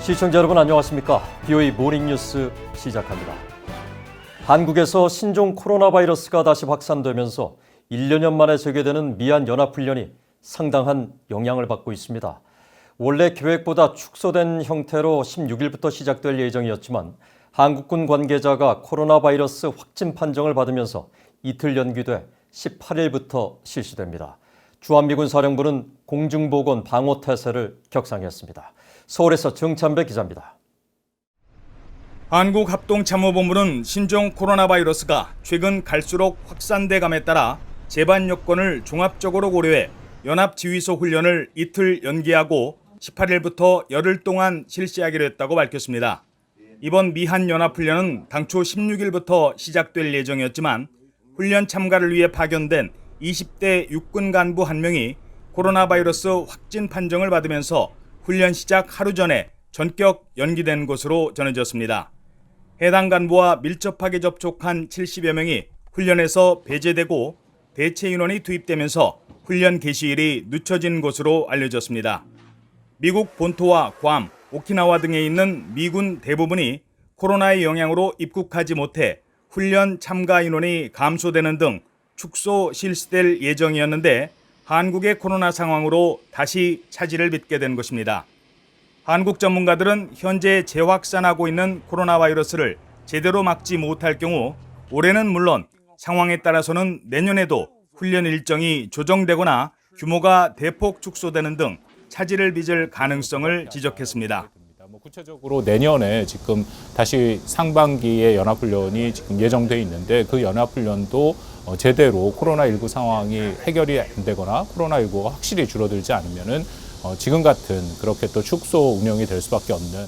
시청자 여러분 안녕하십니까? BOA 모닝뉴스 시작합니다. 한국에서 신종 코로나 바이러스가 다시 확산되면서 1년 만에 재개되는 미한 연합훈련이 상당한 영향을 받고 있습니다. 원래 계획보다 축소된 형태로 16일부터 시작될 예정이었지만 한국군 관계자가 코로나 바이러스 확진 판정을 받으면서 이틀 연기돼 18일부터 실시됩니다. 주한미군 사령부는 공중보건 방호 태세를 격상했습니다. 서울에서 정찬배 기자입니다. 한국합동참모본부는 신종 코로나 바이러스가 최근 갈수록 확산돼감에 따라 재반 여건을 종합적으로 고려해 연합지휘소 훈련을 이틀 연기하고 18일부터 열흘 동안 실시하기로 했다고 밝혔습니다. 이번 미한 연합훈련은 당초 16일부터 시작될 예정이었지만 훈련 참가를 위해 파견된 20대 육군 간부 한 명이 코로나 바이러스 확진 판정을 받으면서 훈련 시작 하루 전에 전격 연기된 것으로 전해졌습니다. 해당 간부와 밀접하게 접촉한 70여 명이 훈련에서 배제되고 대체 인원이 투입되면서 훈련 개시일이 늦춰진 것으로 알려졌습니다. 미국 본토와 괌, 오키나와 등에 있는 미군 대부분이 코로나의 영향으로 입국하지 못해 훈련 참가 인원이 감소되는 등 축소 실시될 예정이었는데 한국의 코로나 상황으로 다시 차질을 빚게 된 것입니다. 한국 전문가들은 현재 재확산하고 있는 코로나 바이러스를 제대로 막지 못할 경우 올해는 물론 상황에 따라서는 내년에도 훈련 일정이 조정되거나 규모가 대폭 축소되는 등 차질을 빚을 가능성을 지적했습니다. 구체적으로 내년에 지금 다시 상반기에 연합훈련이 지금 예정돼 있는데 그 연합훈련도 제대로 코로나19 상황이 해결이 안 되거나 코로나19가 확실히 줄어들지 않으면은 지금 같은 그렇게 또 축소 운영이 될 수밖에 없는.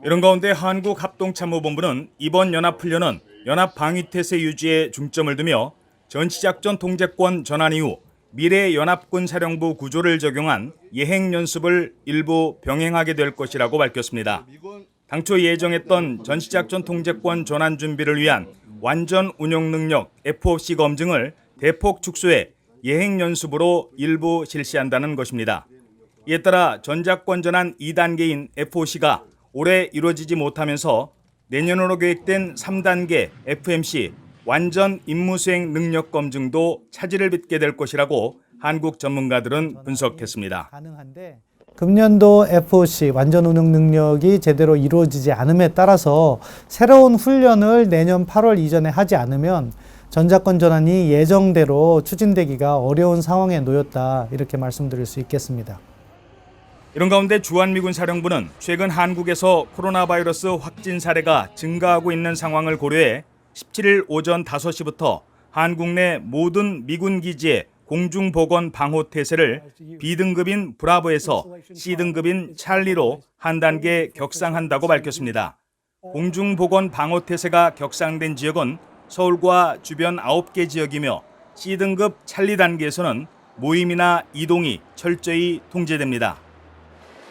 이런 가운데 한국합동참모본부는 이번 연합훈련은 연합방위태세 유지에 중점을 두며 전시작전 통제권 전환 이후 미래 연합군 사령부 구조를 적용한 예행 연습을 일부 병행하게 될 것이라고 밝혔습니다. 당초 예정했던 전시작전 통제권 전환 준비를 위한 완전 운용 능력 FOC 검증을 대폭 축소해 예행 연습으로 일부 실시한다는 것입니다. 이에 따라 전작권 전환 2단계인 FOC가 올해 이루어지지 못하면서 내년으로 계획된 3단계 FMC 완전 임무 수행 능력 검증도 차질을 빚게 될 것이라고 한국 전문가들은 분석했습니다. 금년도 FOC 완전 운영 능력이 제대로 이루어지지 않음에 따라서 새로운 훈련을 내년 8월 이전에 하지 않으면 전작권 전환이 예정대로 추진되기가 어려운 상황에 놓였다, 이렇게 말씀드릴 수 있겠습니다. 이런 가운데 주한미군 사령부는 최근 한국에서 코로나 바이러스 확진 사례가 증가하고 있는 상황을 고려해 17일 오전 5시부터 한국 내 모든 미군 기지의 공중보건 방호 태세를 B등급인 브라보에서 C등급인 찰리로 한 단계 격상한다고 밝혔습니다. 공중보건 방호 태세가 격상된 지역은 서울과 주변 9개 지역이며 C등급 찰리 단계에서는 모임이나 이동이 철저히 통제됩니다.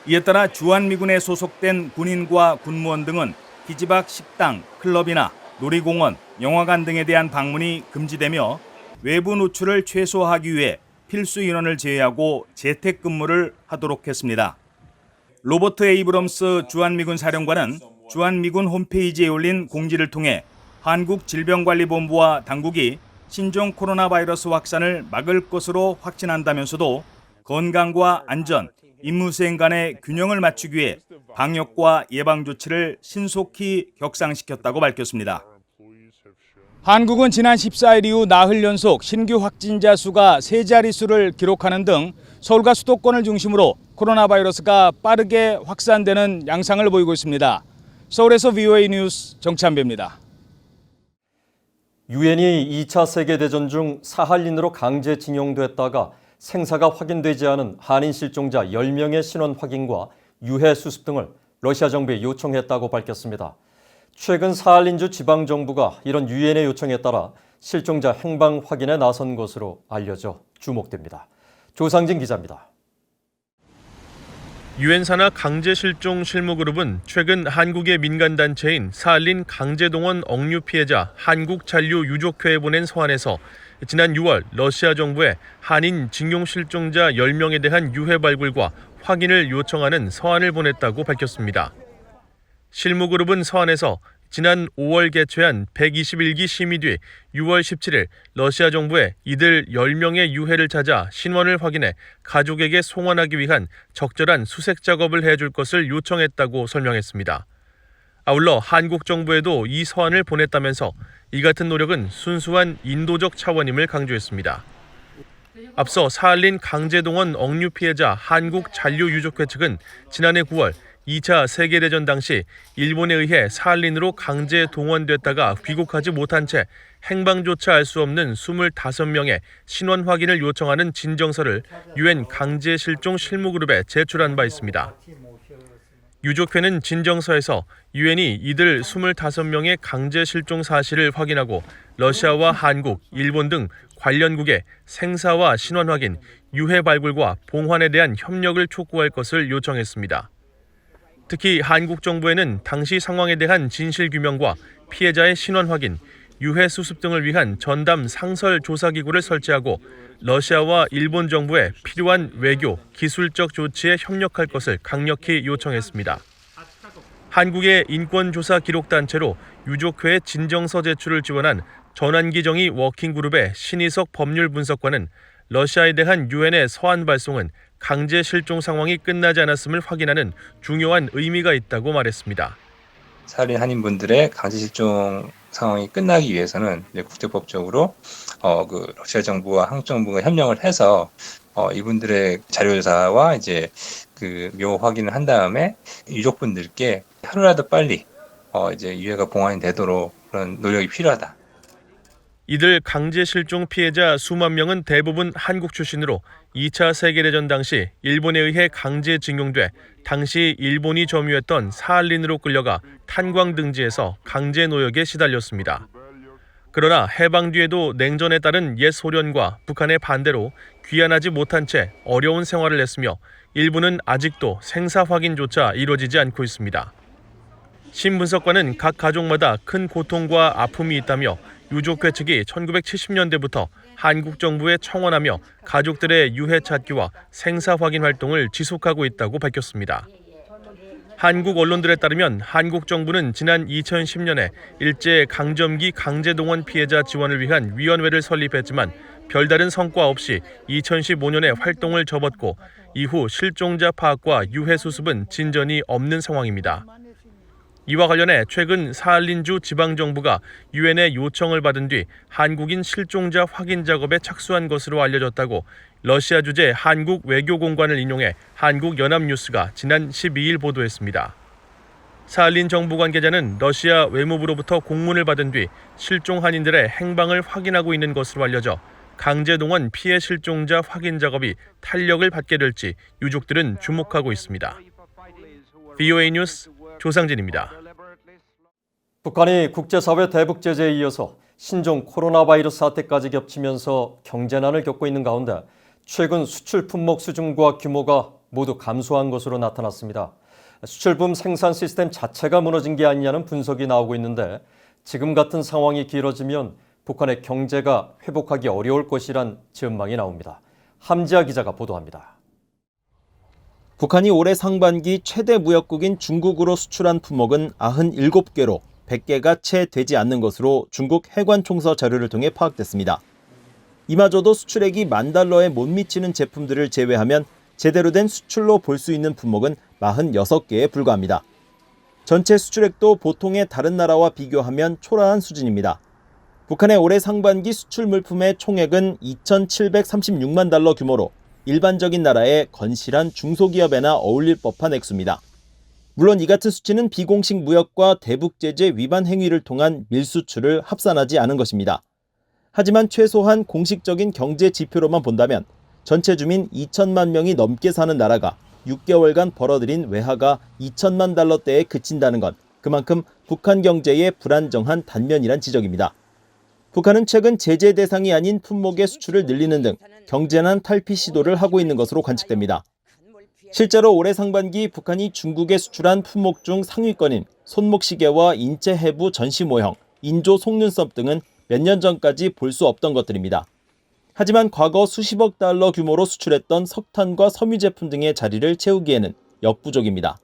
이에 따라 주한미군에 소속된 군인과 군무원 등은 기지 밖 식당, 클럽이나 놀이공원, 영화관 등에 대한 방문이 금지되며 외부 노출을 최소화하기 위해 필수 인원을 제외하고 재택근무를 하도록 했습니다. 로버트 에이브럼스 주한미군 사령관은 주한미군 홈페이지에 올린 공지를 통해 한국질병관리본부와 당국이 신종 코로나 바이러스 확산을 막을 것으로 확신한다면서도 건강과 안전, 임무 수행 간의 균형을 맞추기 위해 방역과 예방 조치를 신속히 격상시켰다고 밝혔습니다. 한국은 지난 14일 이후 나흘 연속 신규 확진자 수가 세 자릿수를 기록하는 등 서울과 수도권을 중심으로 코로나 바이러스가 빠르게 확산되는 양상을 보이고 있습니다. 서울에서 BOA 뉴스 정찬배입니다. 유엔이 2차 세계대전 중 사할린으로 강제징용됐다가 생사가 확인되지 않은 한인 실종자 10명의 신원 확인과 유해 수습 등을 러시아 정부에 요청했다고 밝혔습니다. 최근 사할린주 지방정부가 이런 유엔의 요청에 따라 실종자 행방 확인에 나선 것으로 알려져 주목됩니다. 조상진 기자입니다. 유엔 산하 강제실종 실무그룹은 최근 한국의 민간단체인 사할린 강제동원 억류 피해자 한국잔류유족회에 보낸 서한에서 지난 6월 러시아 정부에 한인 징용 실종자 10명에 대한 유해 발굴과 확인을 요청하는 서한을 보냈다고 밝혔습니다. 실무그룹은 서한에서 지난 5월 개최한 121기 심의 뒤 6월 17일 러시아 정부에 이들 10명의 유해를 찾아 신원을 확인해 가족에게 송환하기 위한 적절한 수색 작업을 해줄 것을 요청했다고 설명했습니다. 아울러 한국 정부에도 이 서한을 보냈다면서 이 같은 노력은 순수한 인도적 차원임을 강조했습니다. 앞서 사할린 강제동원 억류 피해자 한국잔류유족회 측은 지난해 9월 2차 세계대전 당시 일본에 의해 사할린으로 강제 동원됐다가 귀국하지 못한 채 행방조차 알 수 없는 25명의 신원 확인을 요청하는 진정서를 유엔 강제실종 실무그룹에 제출한 바 있습니다. 유족회는 진정서에서 유엔이 이들 25명의 강제 실종 사실을 확인하고 러시아와 한국, 일본 등 관련국의 생사와 신원 확인, 유해 발굴과 봉환에 대한 협력을 촉구할 것을 요청했습니다. 특히 한국 정부에는 당시 상황에 대한 진실 규명과 피해자의 신원 확인, 유해 수습 등을 위한 전담 상설 조사기구를 설치하고 러시아와 일본 정부에 필요한 외교, 기술적 조치에 협력할 것을 강력히 요청했습니다. 한국의 인권조사 기록단체로 유족회의 진정서 제출을 지원한 전환기정의 워킹그룹의 신희석 법률분석관은 러시아에 대한 유엔의 서한 발송은 강제 실종 상황이 끝나지 않았음을 확인하는 중요한 의미가 있다고 말했습니다. 사할린 한인분들의 강제 실종 상황이 끝나기 위해서는 국제법적으로 러시아 정부와 한국 정부가 협력을 해서 이분들의 자료조사와 이제 묘 확인을 한 다음에 유족분들께 하루라도 빨리 이제 유해가 봉환이 되도록 그런 노력이 필요하다. 이들 강제 실종 피해자 수만 명은 대부분 한국 출신으로 2차 세계대전 당시 일본에 의해 강제징용돼 당시 일본이 점유했던 사할린으로 끌려가 탄광 등지에서 강제 노역에 시달렸습니다. 그러나 해방 뒤에도 냉전에 따른 옛 소련과 북한의 반대로 귀환하지 못한 채 어려운 생활을 했으며 일부는 아직도 생사 확인조차 이루어지지 않고 있습니다. 신 분석관은 각 가족마다 큰 고통과 아픔이 있다며 유족회 측이 1970년대부터 한국 정부에 청원하며 가족들의 유해 찾기와 생사 확인 활동을 지속하고 있다고 밝혔습니다. 한국 언론들에 따르면 한국 정부는 지난 2010년에 일제 강점기 강제동원 피해자 지원을 위한 위원회를 설립했지만 별다른 성과 없이 2015년에 활동을 접었고 이후 실종자 파악과 유해 수습은 진전이 없는 상황입니다. 이와 관련해 최근 사할린주 지방정부가 유엔의 요청을 받은 뒤 한국인 실종자 확인 작업에 착수한 것으로 알려졌다고 러시아 주재 한국 외교공관을 인용해 한국연합뉴스가 지난 12일 보도했습니다. 사할린 정부 관계자는 러시아 외무부로부터 공문을 받은 뒤 실종 한인들의 행방을 확인하고 있는 것으로 알려져 강제동원 피해 실종자 확인 작업이 탄력을 받게 될지 유족들은 주목하고 있습니다. VOA 뉴스 조상진입니다. 북한이 국제사회 대북 제재에 이어서 신종 코로나 바이러스 사태까지 겹치면서 경제난을 겪고 있는 가운데 최근 수출 품목 수준과 규모가 모두 감소한 것으로 나타났습니다. 수출품 생산 시스템 자체가 무너진 게 아니냐는 분석이 나오고 있는데 지금 같은 상황이 길어지면 북한의 경제가 회복하기 어려울 것이란 전망이 나옵니다. 함지아 기자가 보도합니다. 북한이 올해 상반기 최대 무역국인 중국으로 수출한 품목은 97개로 100개가 채 되지 않는 것으로 중국 해관총서 자료를 통해 파악됐습니다. 이마저도 수출액이 $10,000에 못 미치는 제품들을 제외하면 제대로 된 수출로 볼 수 있는 품목은 46개에 불과합니다. 전체 수출액도 보통의 다른 나라와 비교하면 초라한 수준입니다. 북한의 올해 상반기 수출 물품의 총액은 $2,736만 달러 규모로 일반적인 나라의 건실한 중소기업에나 어울릴 법한 액수입니다. 물론 이 같은 수치는 비공식 무역과 대북 제재 위반 행위를 통한 밀수출을 합산하지 않은 것입니다. 하지만 최소한 공식적인 경제 지표로만 본다면 전체 주민 2천만 명이 넘게 사는 나라가 6개월간 벌어들인 외화가 2천만 달러대에 그친다는 건 그만큼 북한 경제의 불안정한 단면이란 지적입니다. 북한은 최근 제재 대상이 아닌 품목의 수출을 늘리는 등 경제난 탈피 시도를 하고 있는 것으로 관측됩니다. 실제로 올해 상반기 북한이 중국에 수출한 품목 중 상위권인 손목시계와 인체 해부 전시 모형, 인조 속눈썹 등은 몇 년 전까지 볼 수 없던 것들입니다. 하지만 과거 수십억 달러 규모로 수출했던 석탄과 섬유 제품 등의 자리를 채우기에는 역부족입니다.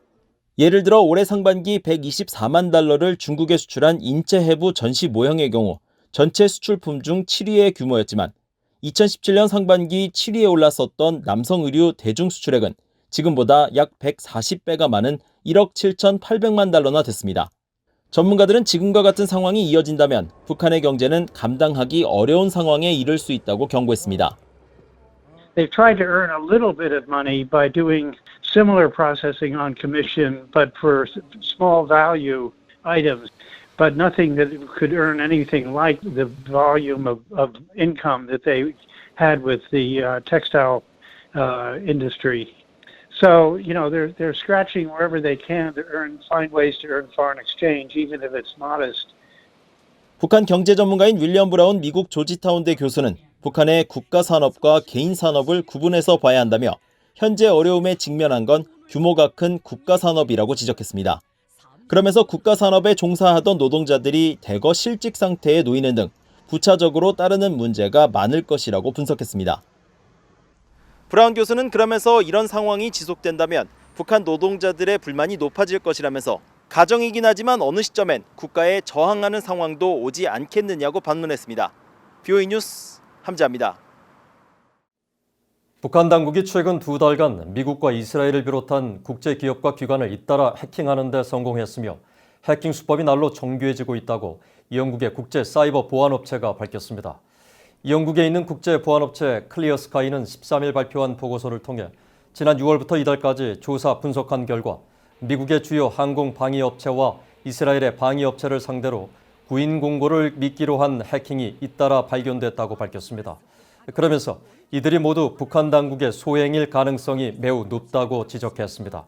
예를 들어 올해 상반기 124만 달러를 중국에 수출한 인체 해부 전시 모형의 경우 전체 수출품 중 7위의 규모였지만 2017년 상반기 7위에 올랐었던 남성 의류 대중 수출액은 지금보다 약 140배가 많은 1억 7,800만 달러나 됐습니다. 전문가들은 지금과 같은 상황이 이어진다면 북한의 경제는 감당하기 어려운 상황에 이를 수 있다고 경고했습니다. They've tried to earn a little bit of money by doing similar processing on commission, but for small value items, but nothing that could earn anything like the volume of income that they had with the textile industry. So, you know, they're scratching wherever they can to find ways to earn foreign exchange, even if it's modest. 북한 경제 전문가인 윌리엄 브라운 미국 조지타운대 교수는 북한의 국가 산업과 개인 산업을 구분해서 봐야 한다며 현재 어려움에 직면한 건 규모가 큰 국가 산업이라고 지적했습니다. 그러면서 국가 산업에 종사하던 노동자들이 대거 실직 상태에 놓이는 등 부차적으로 따르는 문제가 많을 것이라고 분석했습니다. 브라운 교수는 그러면서 이런 상황이 지속된다면 북한 노동자들의 불만이 높아질 것이라면서 가정이긴 하지만 어느 시점엔 국가에 저항하는 상황도 오지 않겠느냐고 반문했습니다. BOE 뉴스 함재합니다. 북한 당국이 최근 2달간 미국과 이스라엘을 비롯한 국제기업과 기관을 잇따라 해킹하는 데 성공했으며 해킹 수법이 날로 정교해지고 있다고 영국의 국제사이버보안업체가 밝혔습니다. 영국에 있는 국제보안업체 클리어스카이는 13일 발표한 보고서를 통해 지난 6월부터 이달까지 조사 분석한 결과 미국의 주요 항공 방위업체와 이스라엘의 방위업체를 상대로 구인 공고를 미끼로 한 해킹이 잇따라 발견됐다고 밝혔습니다. 그러면서 이들이 모두 북한 당국의 소행일 가능성이 매우 높다고 지적했습니다.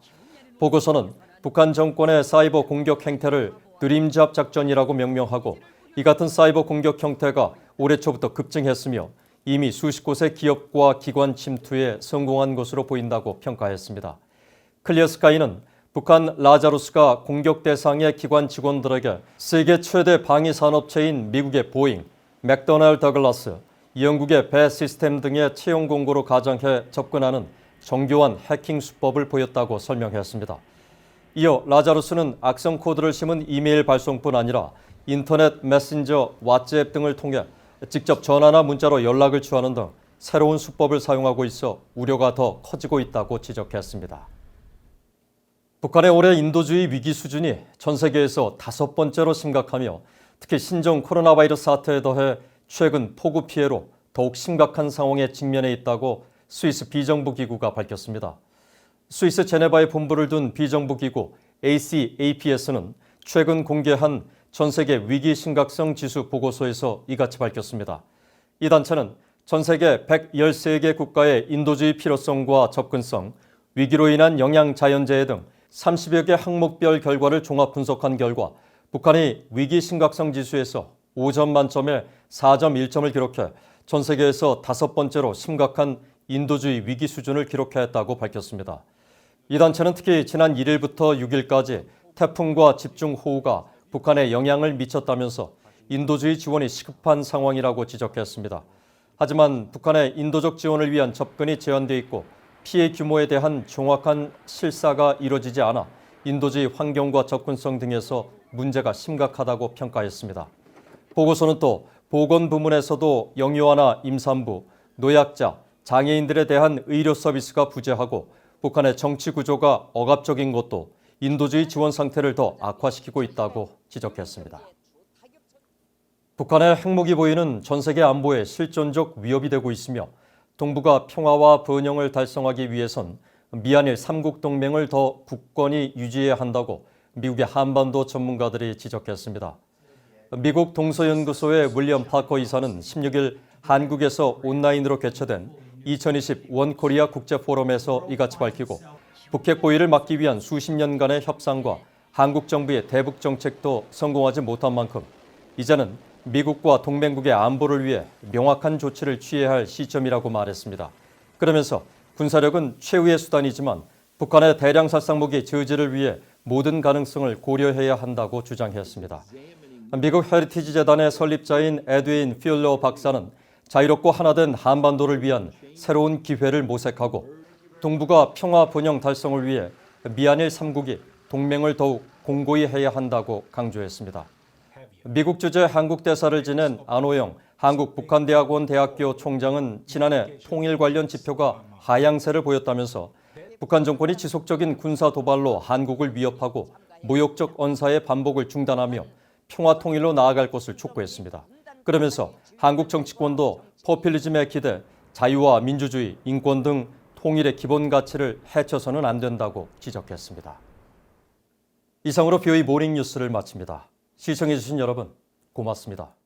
보고서는 북한 정권의 사이버 공격 행태를 드림잡 작전이라고 명명하고 이 같은 사이버 공격 형태가 올해 초부터 급증했으며 이미 수십 곳의 기업과 기관 침투에 성공한 것으로 보인다고 평가했습니다. 클리어스카이는 북한 라자루스가 공격 대상의 기관 직원들에게 세계 최대 방위 산업체인 미국의 보잉, 맥도날드 더글라스, 영국의 배 시스템 등의 채용 공고로 가장해 접근하는 정교한 해킹 수법을 보였다고 설명했습니다. 이어 라자루스는 악성 코드를 심은 이메일 발송뿐 아니라 인터넷 메신저, 왓츠앱 등을 통해 직접 전화나 문자로 연락을 취하는 등 새로운 수법을 사용하고 있어 우려가 더 커지고 있다고 지적했습니다. 북한의 올해 인도주의 위기 수준이 전 세계에서 5번째로 심각하며 특히 신종 코로나 바이러스 사태에 더해 최근 폭우 피해로 더욱 심각한 상황에 직면해 있다고 스위스 비정부 기구가 밝혔습니다. 스위스 제네바에 본부를 둔 비정부 기구 ACAPS는 최근 공개한 전 세계 위기 심각성 지수 보고서에서 이같이 밝혔습니다. 이 단체는 전 세계 113개 국가의 인도주의 필요성과 접근성, 위기로 인한 영양 자연재해 등 30여 개 항목별 결과를 종합 분석한 결과 북한이 위기 심각성 지수에서 5점 만점에 4.1점을 기록해 전 세계에서 5번째로 심각한 인도주의 위기 수준을 기록했다고 밝혔습니다. 이 단체는 특히 지난 1일부터 6일까지 태풍과 집중호우가 북한에 영향을 미쳤다면서 인도주의 지원이 시급한 상황이라고 지적했습니다. 하지만 북한의 인도적 지원을 위한 접근이 제한돼 있고 피해 규모에 대한 정확한 실사가 이루어지지 않아 인도주의 환경과 접근성 등에서 문제가 심각하다고 평가했습니다. 보고서는 또 보건 부문에서도 영유아나 임산부, 노약자, 장애인들에 대한 의료 서비스가 부재하고 북한의 정치 구조가 억압적인 것도 인도주의 지원 상태를 더 악화시키고 있다고 지적했습니다. 북한의 핵무기 보유는 전 세계 안보에 실존적 위협이 되고 있으며 동북아 평화와 번영을 달성하기 위해선 미한일 3국 동맹을 더 굳건히 유지해야 한다고 미국의 한반도 전문가들이 지적했습니다. 미국 동서연구소의 윌리엄 파커 이사는 16일 한국에서 온라인으로 개최된 2020 원코리아 국제포럼에서 이같이 밝히고 북핵 보유를 막기 위한 수십 년간의 협상과 한국 정부의 대북 정책도 성공하지 못한 만큼 이제는 미국과 동맹국의 안보를 위해 명확한 조치를 취해야 할 시점이라고 말했습니다. 그러면서 군사력은 최후의 수단이지만 북한의 대량 살상무기 저지를 위해 모든 가능성을 고려해야 한다고 주장했습니다. 미국 헤리티지 재단의 설립자인 에드윈 필러 박사는 자유롭고 하나된 한반도를 위한 새로운 기회를 모색하고 동북아 평화 번영 달성을 위해 미한일 3국이 동맹을 더욱 공고히 해야 한다고 강조했습니다. 미국 주재 한국 대사를 지낸 안호영 한국북한대학원 대학교 총장은 지난해 통일 관련 지표가 하향세를 보였다면서 북한 정권이 지속적인 군사 도발로 한국을 위협하고 모욕적 언사의 반복을 중단하며 평화 통일로 나아갈 것을 촉구했습니다. 그러면서 한국 정치권도 포퓰리즘에 기대 자유와 민주주의, 인권 등 통일의 기본 가치를 해쳐서는 안 된다고 지적했습니다. 이상으로 BOE 모닝 뉴스를 마칩니다. 시청해주신 여러분 고맙습니다.